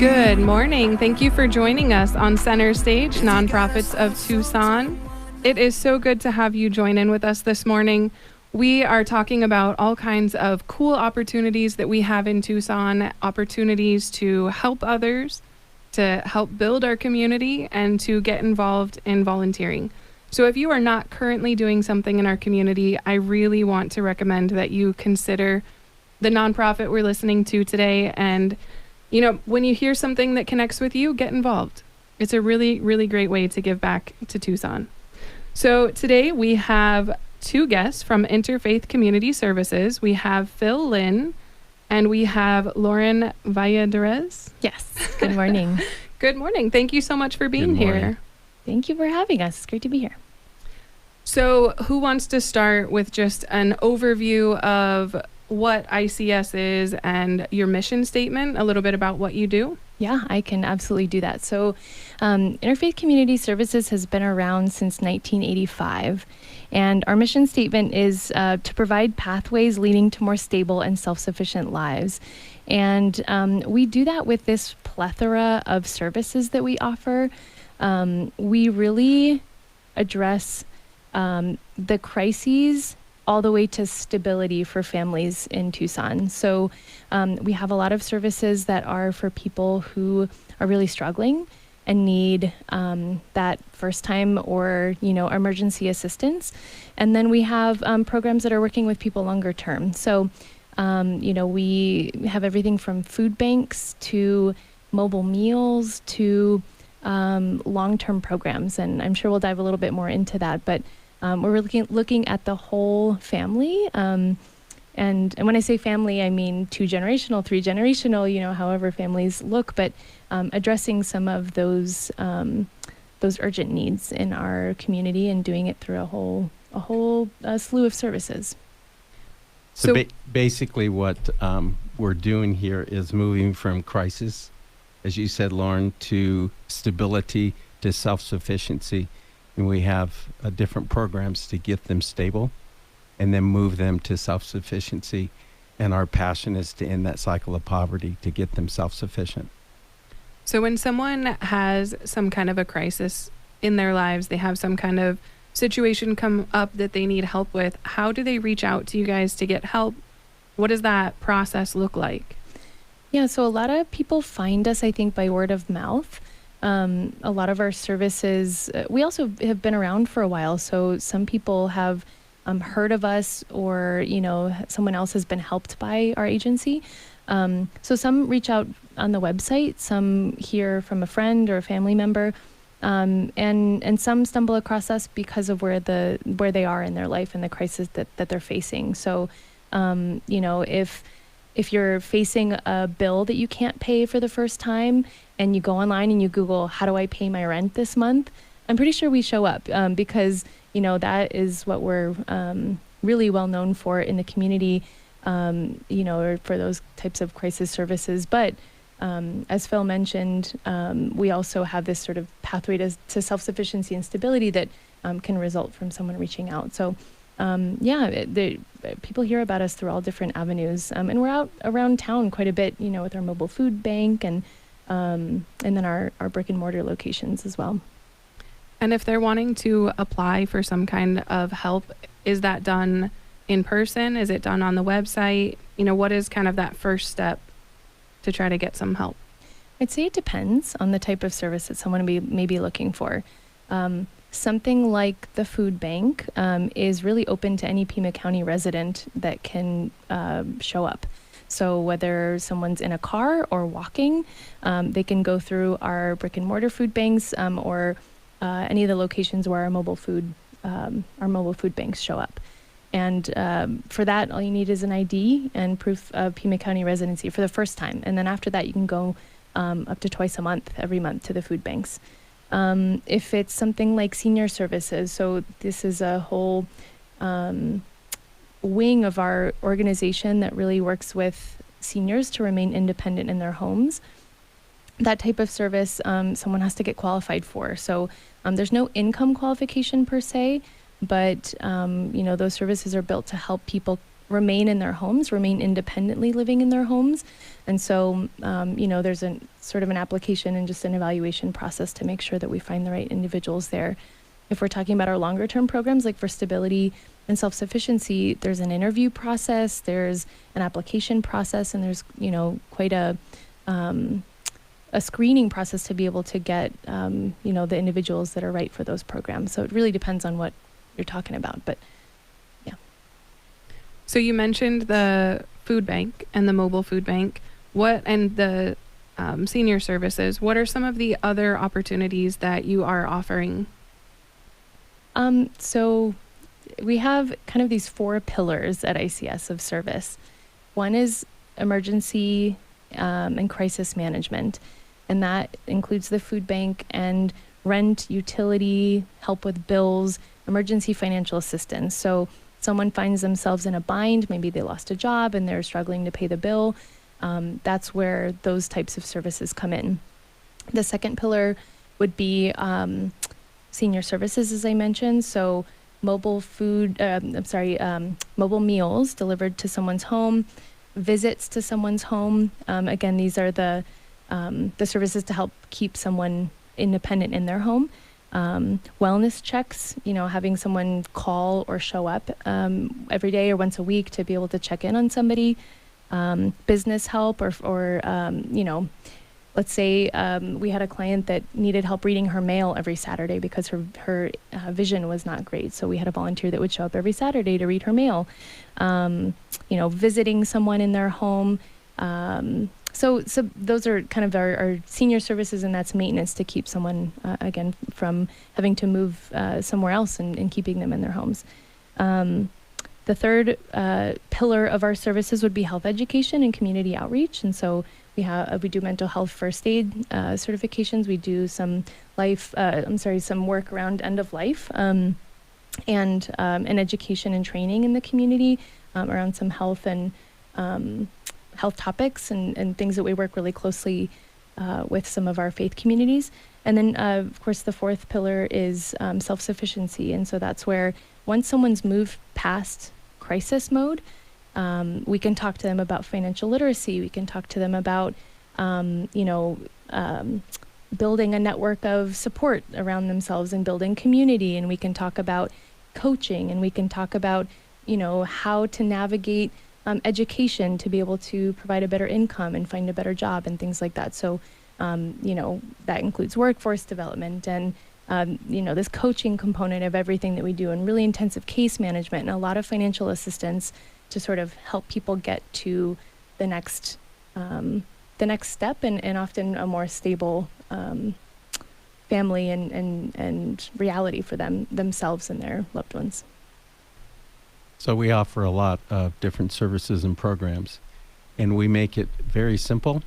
Good morning. Thank you for joining us on Center Stage, Nonprofits of Tucson. It is so good to have you join in with us this morning. We are talking about all kinds of cool opportunities that we have in Tucson, opportunities to help others, to help build our community, and to get involved in volunteering. So if you are not currently doing something in our community, I really want to recommend that you consider the nonprofit we're listening to today. And when you hear something that connects with you, get involved. It's a really, really great way to give back to Tucson. So today we have two guests from Interfaith Community Services. We have Phil Lynn and we have Lauren Valladares. Yes. Good morning. Good morning. Thank you so much for being here. Thank you for having us. It's great to be here. So who wants to start with just an overview of what ICS is and your mission statement, a little bit about what you do? Yeah, I can absolutely do that. So Interfaith Community Services has been around since 1985, and our mission statement is to provide pathways leading to more stable and self-sufficient lives. And we do that with this plethora of services that we offer. We really address the crises all the way to stability for families in Tucson. So we have a lot of services that are for people who are really struggling and need that first time or, emergency assistance. And then we have programs that are working with people longer term. So, we have everything from food banks to mobile meals to long-term programs. And I'm sure we'll dive a little bit more into that. But we're looking at the whole family. And when I say family, I mean 2-generational, 3-generational, however families look, but addressing some of those urgent needs in our community and doing it through a whole slew of services. So basically what we're doing here is moving from crisis, as you said, Lauren, to stability, to self-sufficiency. And we have different programs to get them stable and then move them to self-sufficiency. And our passion is to end that cycle of poverty, to get them self-sufficient. So when someone has some kind of a crisis in their lives, they have some kind of situation come up that they need help with, how do they reach out to you guys to get help? What does that process look like? Yeah, so a lot of people find us, I think, by word of mouth. A lot of our services, we also have been around for a while, so some people have heard of us or, someone else has been helped by our agency. So some reach out on the website, some hear from a friend or a family member, and some stumble across us because of where they are in their life and the crisis that they're facing. So, if you're facing a bill that you can't pay for the first time and you go online and you Google, how do I pay my rent this month? I'm pretty sure we show up because, that is what we're really well known for in the community, or for those types of crisis services. But as Phil mentioned, we also have this sort of pathway to self-sufficiency and stability that can result from someone reaching out. So people hear about us through all different avenues, and we're out around town quite a bit, with our mobile food bank and then our brick and mortar locations as well. And if they're wanting to apply for some kind of help, is that done in person? Is it done on the website? What is kind of that first step to try to get some help? I'd say it depends on the type of service that someone may be looking for. Something like the food bank is really open to any Pima County resident that can show up. So whether someone's in a car or walking, they can go through our brick and mortar food banks or any of the locations where our mobile food banks show up. And for that, all you need is an ID and proof of Pima County residency for the first time. And then after that, you can go up to twice a month, every month, to the food banks. If it's something like senior services, so this is a whole wing of our organization that really works with seniors to remain independent in their homes. That type of service, someone has to get qualified for. So there's no income qualification per se, but those services are built to help people remain in their homes, remain independently living in their homes. And so, there's a sort of an application and just an evaluation process to make sure that we find the right individuals there. If we're talking about our longer term programs, like for stability and self-sufficiency, there's an interview process, there's an application process, and there's, quite a screening process to be able to get, the individuals that are right for those programs. So it really depends on what you're talking about, but yeah. So you mentioned the food bank and the mobile food bank. And the senior services. What are some of the other opportunities that you are offering? So we have kind of these 4 pillars at ICS of service. One is emergency and crisis management, and that includes the food bank and rent, utility, help with bills, emergency financial assistance. So someone finds themselves in a bind, maybe they lost a job and they're struggling to pay the bill. That's where those types of services come in. The second pillar would be senior services, as I mentioned. So mobile meals delivered to someone's home, visits to someone's home. Again, these are the services to help keep someone independent in their home. Wellness checks, having someone call or show up every day or once a week to be able to check in on somebody. Business help or let's say we had a client that needed help reading her mail every Saturday because her vision was not great. So we had a volunteer that would show up every Saturday to read her mail. Visiting someone in their home. So those are kind of our senior services, and that's maintenance to keep someone, again, from having to move somewhere else and keeping them in their homes. The third pillar of our services would be health education and community outreach. And so we do mental health first aid certifications. We do some some work around end of life and education and training in the community around some health and health topics and things that we work really closely with some of our faith communities. And then, of course, the fourth pillar is self-sufficiency. And so that's where once someone's moved past crisis mode, we can talk to them about financial literacy. We can talk to them about, building a network of support around themselves and building community. And we can talk about coaching, and we can talk about, how to navigate education to be able to provide a better income and find a better job and things like that. So, that includes workforce development and this coaching component of everything that we do, and really intensive case management and a lot of financial assistance to sort of help people get to the next step and often a more stable family and reality for themselves and their loved ones. So we offer a lot of different services and programs, and we make it very simple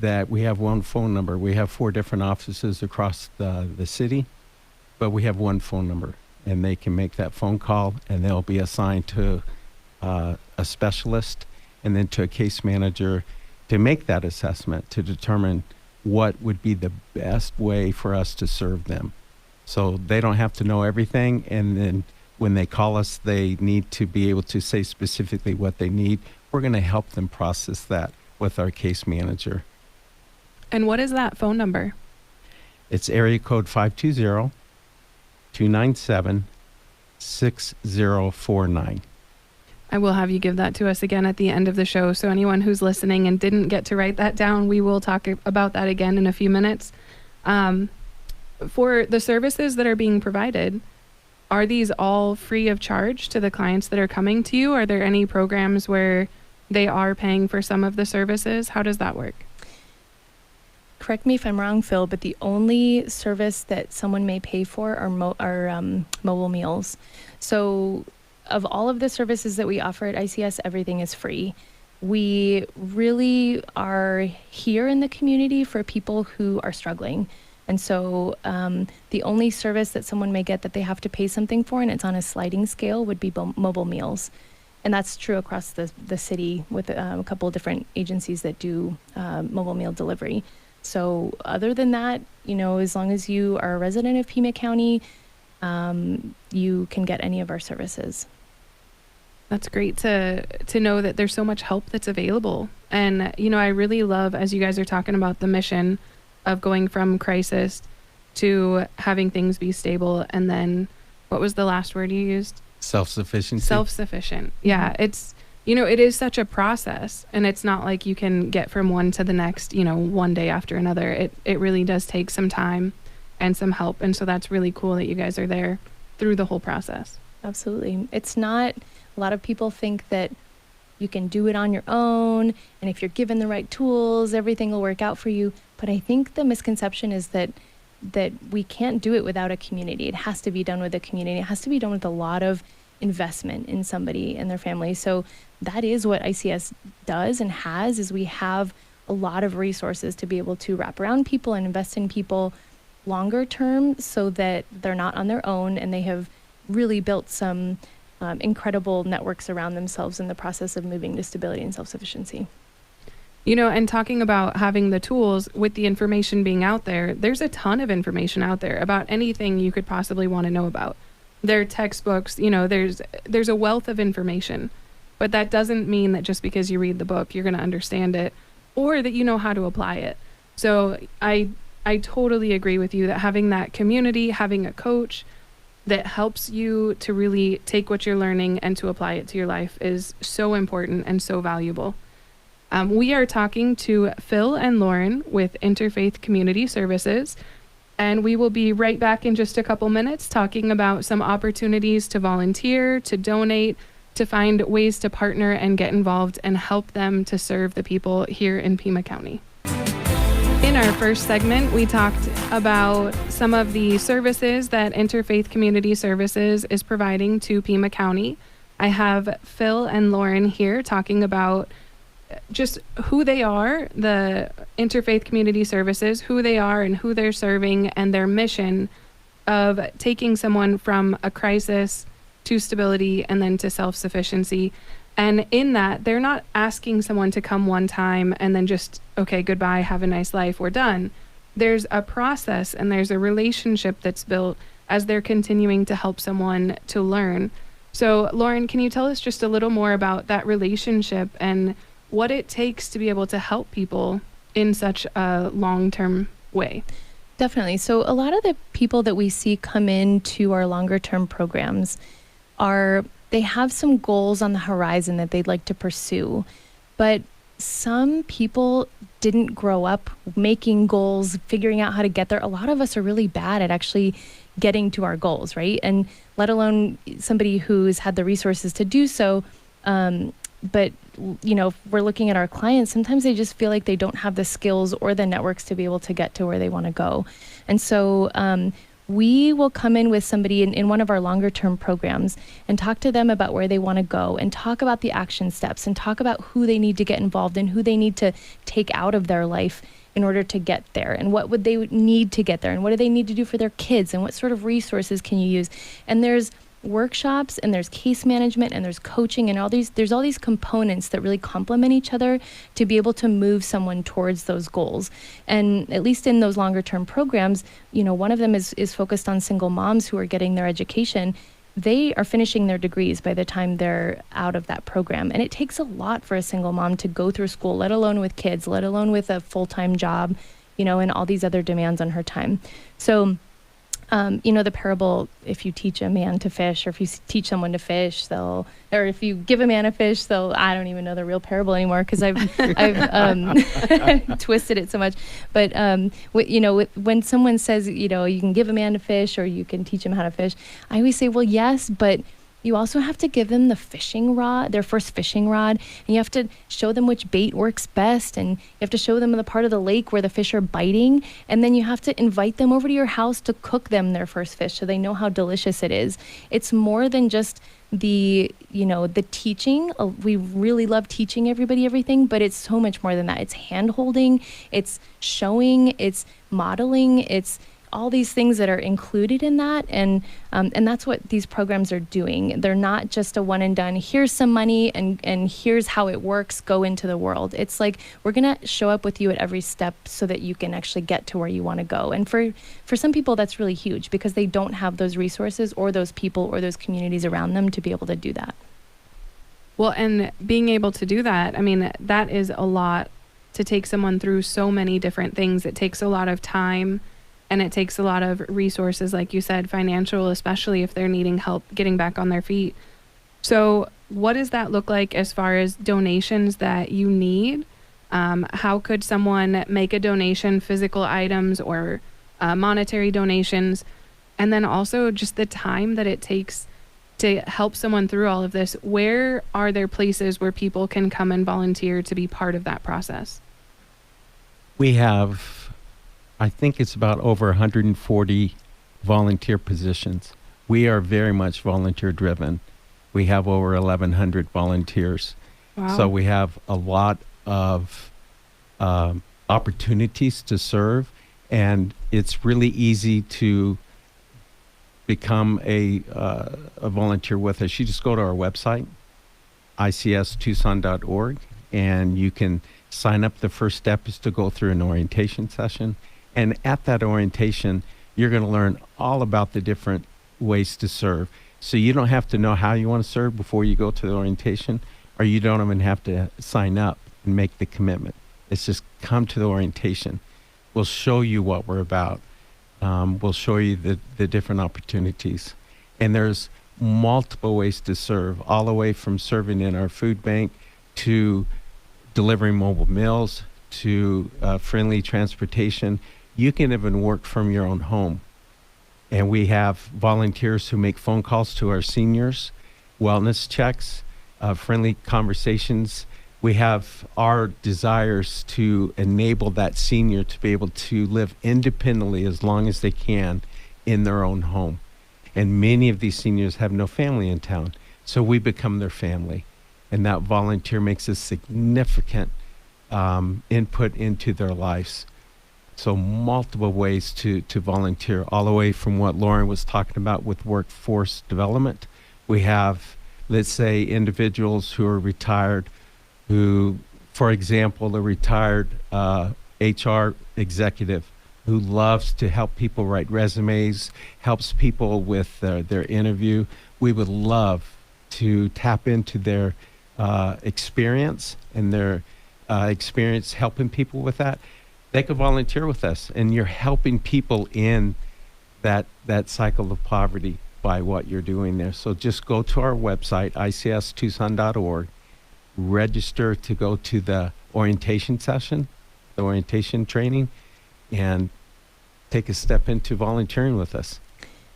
that we have one phone number. We have 4 different offices across the city, but we have one phone number, and they can make that phone call, and they'll be assigned to a specialist and then to a case manager to make that assessment to determine what would be the best way for us to serve them. So they don't have to know everything, and then when they call us, they need to be able to say specifically what they need. We're going to help them process that with our case manager. And what is that phone number? It's area code 520-297-6049. I will have you give that to us again at the end of the show. So anyone who's listening and didn't get to write that down, we will talk about that again in a few minutes. For the services that are being provided, are these all free of charge to the clients that are coming to you? Are there any programs where they are paying for some of the services? How does that work? Correct me if I'm wrong, Phil, but the only service that someone may pay for are mobile meals. So of all of the services that we offer at ICS, everything is free. We really are here in the community for people who are struggling. And so the only service that someone may get that they have to pay something for, and it's on a sliding scale, would be mobile meals. And that's true across the city with a couple of different agencies that do mobile meal delivery. So other than that, as long as you are a resident of Pima County, you can get any of our services. That's great to know that there's so much help that's available. And, you know, I really love, as you guys are talking about the mission of going from crisis to having things be stable. And then what was the last word you used? Self-sufficiency. Self-sufficient. Yeah. It's, you know, it is such a process, and it's not like you can get from one to the next, you know, one day after another. It really does take some time and some help. And so that's really cool that you guys are there through the whole process. Absolutely. It's not, a lot of people think that you can do it on your own, and if you're given the right tools, everything will work out for you. But I think the misconception is that we can't do it without a community. It has to be done with a community. It has to be done with a lot of investment in somebody and their family. So that is what ICS does and has, is we have a lot of resources to be able to wrap around people and invest in people longer term, so that they're not on their own, and they have really built some incredible networks around themselves in the process of moving to stability and self-sufficiency. You know, and talking about having the tools with the information being out there, there's a ton of information out there about anything you could possibly want to know about. There are textbooks, you know, there's a wealth of information, but that doesn't mean that just because you read the book, you're going to understand it or that you know how to apply it. So I totally agree with you that having that community, having a coach that helps you to really take what you're learning and to apply it to your life is so important and so valuable. We are talking to Phil and Lauren with Interfaith Community Services, and we will be right back in just a couple minutes talking about some opportunities to volunteer, to donate, to find ways to partner and get involved and help them to serve the people here in Pima County. In our first segment, we talked about some of the services that Interfaith Community Services is providing to Pima County. I have Phil and Lauren here talking about just who they are, the Interfaith Community Services, who they are and who they're serving, and their mission of taking someone from a crisis to stability and then to self-sufficiency. And in that, they're not asking someone to come one time and then just, okay, goodbye, have a nice life, we're done. There's a process and there's a relationship that's built as they're continuing to help someone to learn. So, Lauren, can you tell us just a little more about that relationship and what it takes to be able to help people in such a long-term way? Definitely. So a lot of the people that we see come into our longer-term programs they have some goals on the horizon that they'd like to pursue, but some people didn't grow up making goals, figuring out how to get there. A lot of us are really bad at actually getting to our goals, right? And let alone somebody who's had the resources to do so. But, you know, if we're looking at our clients, sometimes they just feel like they don't have the skills or the networks to be able to get to where they want to go. And so we will come in with somebody in one of our longer term programs and talk to them about where they want to go and talk about the action steps and talk about who they need to get involved in, who they need to take out of their life in order to get there, and what would they need to get there, and what do they need to do for their kids, and what sort of resources can you use. And there's workshops and there's case management and there's coaching and there's all these components that really complement each other to be able to move someone towards those goals. And at least in those longer term programs, you know, one of them is focused on single moms who are getting their education. They are finishing their degrees by the time they're out of that program. And it takes a lot for a single mom to go through school, let alone with kids, let alone with a full-time job, you know, and all these other demands on her time. So you know, the parable, if you teach a man to fish, or if you teach someone to fish, or if you give a man a fish, I don't even know the real parable anymore because I've twisted it so much. But, you know, when someone says, you know, you can give a man a fish or you can teach him how to fish, I always say, well, yes, but you also have to give them the fishing rod, their first fishing rod, and you have to show them which bait works best, and you have to show them the part of the lake where the fish are biting, and then you have to invite them over to your house to cook them their first fish so they know how delicious it is. It's more than just the teaching. We really love teaching everybody everything, but it's so much more than that. It's hand-holding, it's showing, it's modeling, it's all these things that are included in that, and that's what these programs are doing. They're not just a one and done, here's some money and here's how it works, go into the world. It's like, we're gonna show up with you at every step so that you can actually get to where you want to go. And for some people, that's really huge because they don't have those resources or those people or those communities around them to be able to do that. Well, and being able to do that, I mean, that is a lot to take someone through so many different things. It takes a lot of time and it takes a lot of resources, like you said, financial, especially if they're needing help getting back on their feet. So what does that look like as far as donations that you need? How could someone make a donation, physical items or monetary donations? And then also just the time that it takes to help someone through all of this. Where are there places where people can come and volunteer to be part of that process? We have, I think it's about over 140 volunteer positions. We are very much volunteer driven. We have over 1,100 volunteers. Wow. So we have a lot of opportunities to serve, and it's really easy to become a volunteer with us. You just go to our website, icstucson.org, and you can sign up. The first step is to go through an orientation session. And at that orientation, you're going to learn all about the different ways to serve. So you don't have to know how you want to serve before you go to the orientation, or you don't even have to sign up and make the commitment. It's just come to the orientation. We'll show you what we're about. We'll show you the different opportunities. And there's multiple ways to serve, all the way from serving in our food bank to delivering mobile meals to friendly transportation. You can even work from your own home. And we have volunteers who make phone calls to our seniors, wellness checks, friendly conversations. We have our desires to enable that senior to be able to live independently as long as they can in their own home. And many of these seniors have no family in town, so we become their family. And that volunteer makes a significant input into their lives. So multiple ways to volunteer, all the way from what Lauren was talking about with workforce development. We have, let's say, individuals who are retired, who, for example, a retired HR executive who loves to help people write resumes, helps people with their interview. We would love to tap into their experience and their experience helping people with that. They could volunteer with us, and you're helping people in that cycle of poverty by what you're doing there. So just go to our website, icstucson.org, register to go to the orientation session, the orientation training, and take a step into volunteering with us.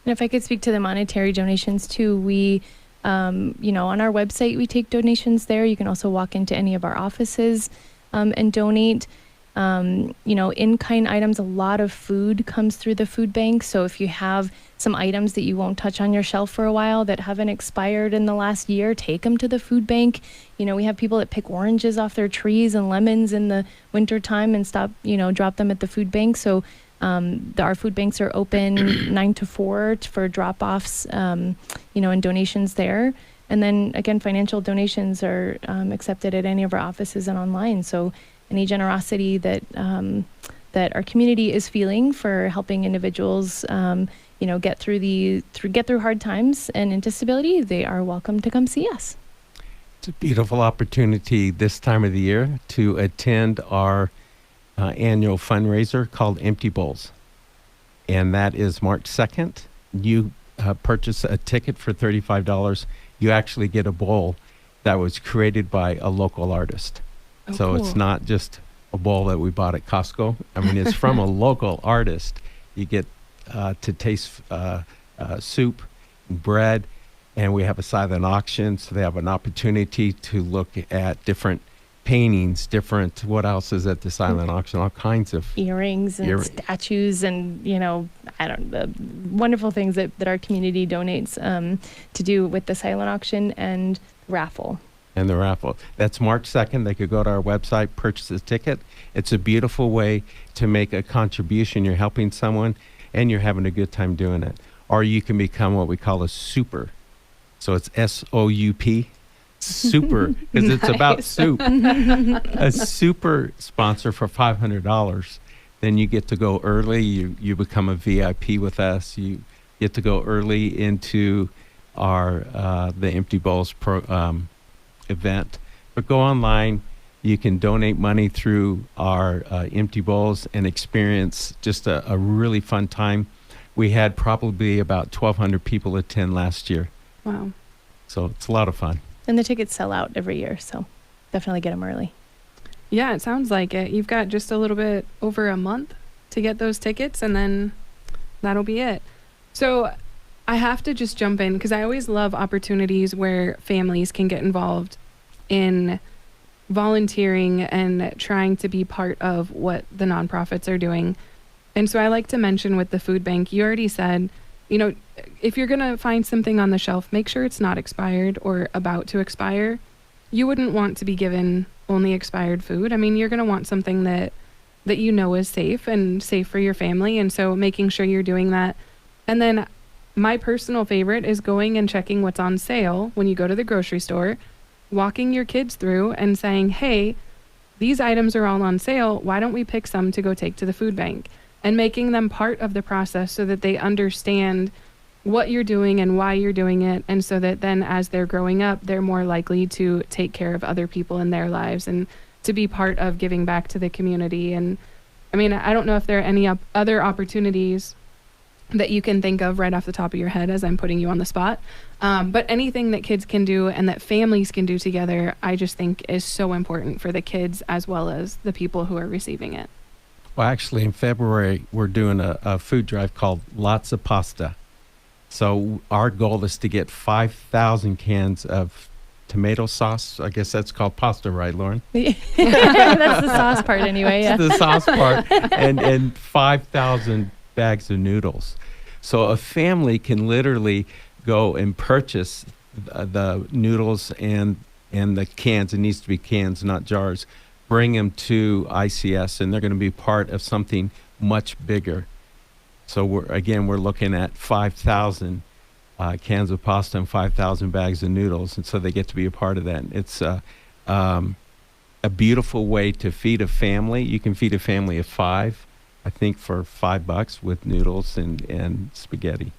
And if I could speak to the monetary donations too, we, on our website, we take donations there. You can also walk into any of our offices and donate. In-kind items, a lot of food comes through the food bank. So if you have some items that you won't touch on your shelf for a while that haven't expired in the last year, take them to the food bank. We have people that pick oranges off their trees and lemons in the winter time and drop them at the food bank. So our food banks are open 9 to 4 for drop-offs, and donations there. And then again, financial donations are accepted at any of our offices and online. So any generosity that that our community is feeling for helping individuals, get through hard times and into stability, they are welcome to come see us. It's a beautiful opportunity this time of the year to attend our annual fundraiser called Empty Bowls, and that is March 2nd. You purchase a ticket for $35. You actually get a bowl that was created by a local artist. Oh, so cool. It's not just a bowl that we bought at Costco. I mean, it's from a local artist. You get to taste soup, and bread, and we have a silent auction, so they have an opportunity to look at different paintings, what else is at the silent auction? All kinds of earrings and statues and, wonderful things that our community donates to do with the silent auction and raffle. And the raffle. That's March 2nd. They could go to our website, purchase a ticket. It's a beautiful way to make a contribution. You're helping someone, and you're having a good time doing it. Or you can become what we call a super. So it's SOUP, super, because it's about soup. A super sponsor for $500. Then you get to go early. You become a VIP with us. You get to go early into our the Empty Bowls event. But go online. You can donate money through our Empty Bowls and experience just a really fun time. We had probably about 1,200 people attend last year. Wow. So it's a lot of fun. And the tickets sell out every year, so definitely get them early. Yeah, it sounds like it. You've got just a little bit over a month to get those tickets, and then that'll be it. So I have to just jump in because I always love opportunities where families can get involved in volunteering and trying to be part of what the nonprofits are doing. And so I like to mention with the food bank, you already said, you know, if you're going to find something on the shelf, make sure it's not expired or about to expire. You wouldn't want to be given only expired food. I mean, you're going to want something that you know is safe and safe for your family. And so making sure you're doing that. And then my personal favorite is going and checking what's on sale when you go to the grocery store, walking your kids through and saying, hey, these items are all on sale. Why don't we pick some to go take to the food bank? And making them part of the process so that they understand what you're doing and why you're doing it. And so that then as they're growing up, they're more likely to take care of other people in their lives and to be part of giving back to the community. And I mean, I don't know if there are any other opportunities that you can think of right off the top of your head as I'm putting you on the spot. But anything that kids can do and that families can do together, I just think is so important for the kids as well as the people who are receiving it. Well, actually, in February, we're doing a food drive called Lots of Pasta. So our goal is to get 5,000 cans of tomato sauce. I guess that's called pasta, right, Lauren? That's the sauce part anyway, yeah. The sauce part. And 5,000 bags of noodles. So a family can literally go and purchase the noodles and the cans. It needs to be cans, not jars. Bring them to ICS, and they're going to be part of something much bigger. So we're looking at 5,000 cans of pasta and 5,000 bags of noodles, and so they get to be a part of that. It's a beautiful way to feed a family. You can feed a family of 5, I think, for $5 with noodles and spaghetti.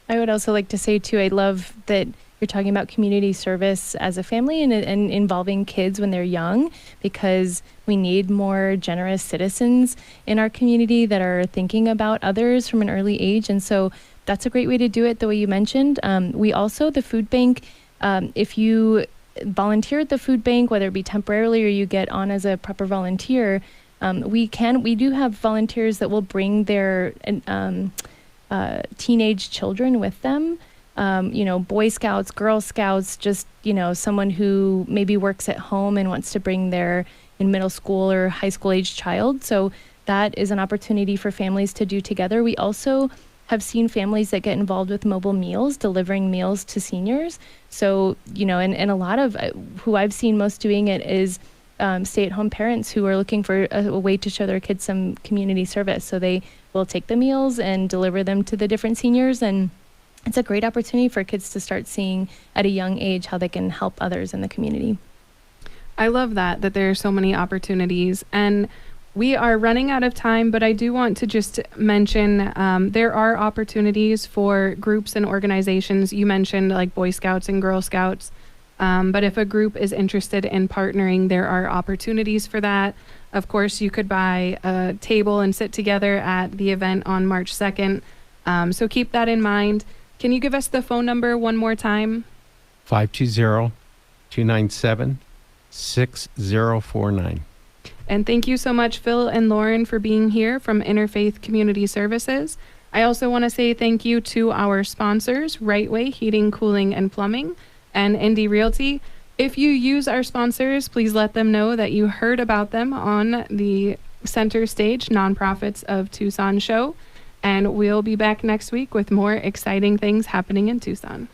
I would also like to say, too, I love that you're talking about community service as a family and involving kids when they're young, because we need more generous citizens in our community that are thinking about others from an early age. And so that's a great way to do it, the way you mentioned. We also, the food bank, if you volunteer at the food bank, whether it be temporarily or you get on as a proper volunteer, we do have volunteers that will bring their teenage children with them. Boy Scouts, Girl Scouts, just, someone who maybe works at home and wants to bring their middle school or high school age child. So that is an opportunity for families to do together. We also have seen families that get involved with mobile meals, delivering meals to seniors. So, and a lot of who I've seen most doing it is stay-at-home parents who are looking for a way to show their kids some community service. So they will take the meals and deliver them to the different seniors, and it's a great opportunity for kids to start seeing at a young age how they can help others in the community. I love that there are so many opportunities, and we are running out of time, but I do want to just mention there are opportunities for groups and organizations. You mentioned like Boy Scouts and Girl Scouts, but if a group is interested in partnering, there are opportunities for that. Of course, you could buy a table and sit together at the event on March 2nd. So keep that in mind. Can you give us the phone number one more time? 520-297-6049. And thank you so much, Phil and Lauren, for being here from Interfaith Community Services. I also want to say thank you to our sponsors, Right Way Heating, Cooling, and Plumbing, and Indy Realty. If you use our sponsors, please let them know that you heard about them on the Center Stage Nonprofits of Tucson show. And we'll be back next week with more exciting things happening in Tucson.